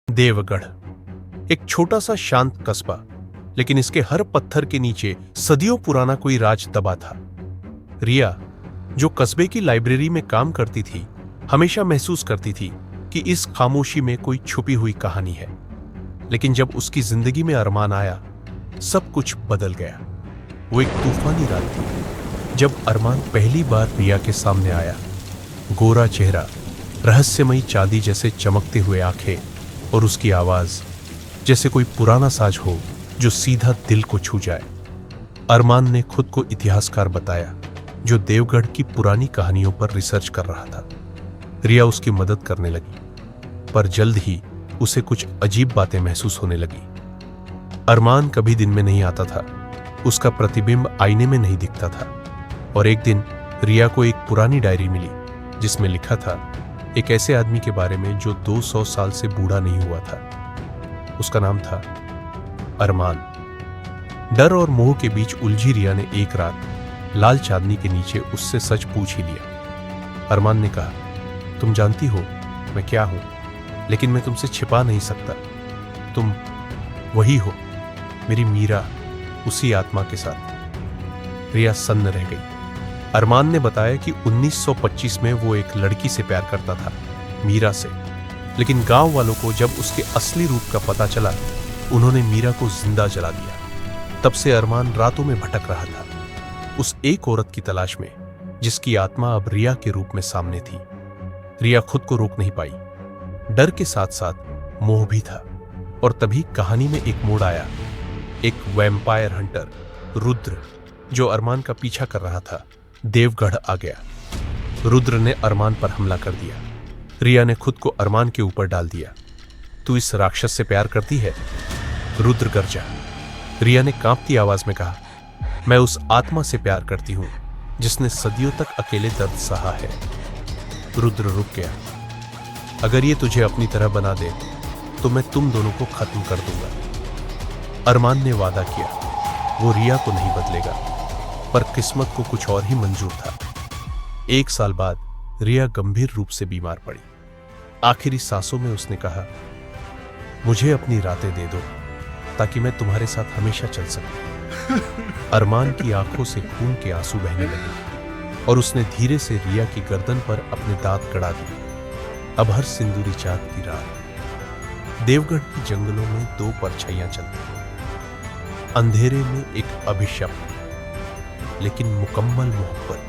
देवगढ़ एक छोटा सा शांत कस्बा, लेकिन इसके हर पत्थर के नीचे सदियों पुराना कोई राज दबा था। रिया, जो कस्बे की लाइब्रेरी में काम करती थी, हमेशा महसूस करती थी कि इस खामोशी में कोई छुपी हुई कहानी है। लेकिन जब उसकी जिंदगी में अरमान आया, सब कुछ बदल गया। वो एक तूफानी रात थी जब अरमान पहली बार रिया के सामने आया। गोरा चेहरा, रहस्यमयी चांदी जैसे चमकते हुए आंखें और उसकी आवाज जैसे कोई पुराना साज हो जो सीधा दिल को छू जाए। अरमान ने खुद को इतिहासकार बताया जो देवगढ़ की पुरानी कहानियों पर रिसर्च कर रहा था। रिया उसकी मदद करने लगी, पर जल्द ही उसे कुछ अजीब बातें महसूस होने लगी। अरमान कभी दिन में नहीं आता था, उसका प्रतिबिंब आईने में नहीं दिखता था। और एक दिन रिया को एक पुरानी डायरी मिली जिसमें लिखा था एक ऐसे आदमी के बारे में जो 200 साल से बूढ़ा नहीं हुआ था। उसका नाम था अरमान। डर और मोह के बीच उलझी रिया ने एक रात लाल चांदनी के नीचे उससे सच पूछ ही लिया। अरमान ने कहा, तुम जानती हो मैं क्या हूं, लेकिन मैं तुमसे छिपा नहीं सकता। तुम वही हो, मेरी मीरा, उसी आत्मा के साथ। रिया सन्न रह गई। अरमान ने बताया कि 1925 में वो एक लड़की से प्यार करता था, मीरा से। लेकिन गांव वालों को जब उसके असली रूप का पता चला, उन्होंने मीरा को जिंदा जला दिया। तब से अरमान रातों में भटक रहा था, उस एक औरत की तलाश में जिसकी आत्मा अब रिया के रूप में सामने थी। रिया खुद को रोक नहीं पाई। डर के साथ साथ मोह भी था। और तभी कहानी में एक मोड़ आया। एक वैम्पायर हंटर, रुद्र, जो अरमान का पीछा कर रहा था, देवगढ़ आ गया। रुद्र ने अरमान पर हमला कर दिया। रिया ने खुद को अरमान के ऊपर डाल दिया। तू इस राक्षस से प्यार करती है? रुद्र गरजा। रिया ने कांपती आवाज में कहा, मैं उस आत्मा से प्यार करती हूं जिसने सदियों तक अकेले दर्द सहा है। रुद्र रुक गया। अगर ये तुझे अपनी तरह बना दे तो मैं तुम दोनों को खत्म कर दूंगा। अरमान ने वादा किया, वो रिया को नहीं बदलेगा, पर किस्मत को कुछ और ही मंजूर था। 1 साल बाद रिया गंभीर रूप से बीमार पड़ी। आखिरी सांसों में उसने कहा, मुझे अपनी रातें दे दो ताकि मैं तुम्हारे साथ हमेशा चल सकूं। अरमान की आंखों से खून के आंसू बहने लगे और उसने धीरे से रिया की गर्दन पर अपने दांत गड़ा दिए। अब हर सिंदूरी चांद की रात देवगढ़ के जंगलों में 2 परछाइयां चलती। अंधेरे में एक अभिशप्त लेकिन मुकम्मल मोहब्बत।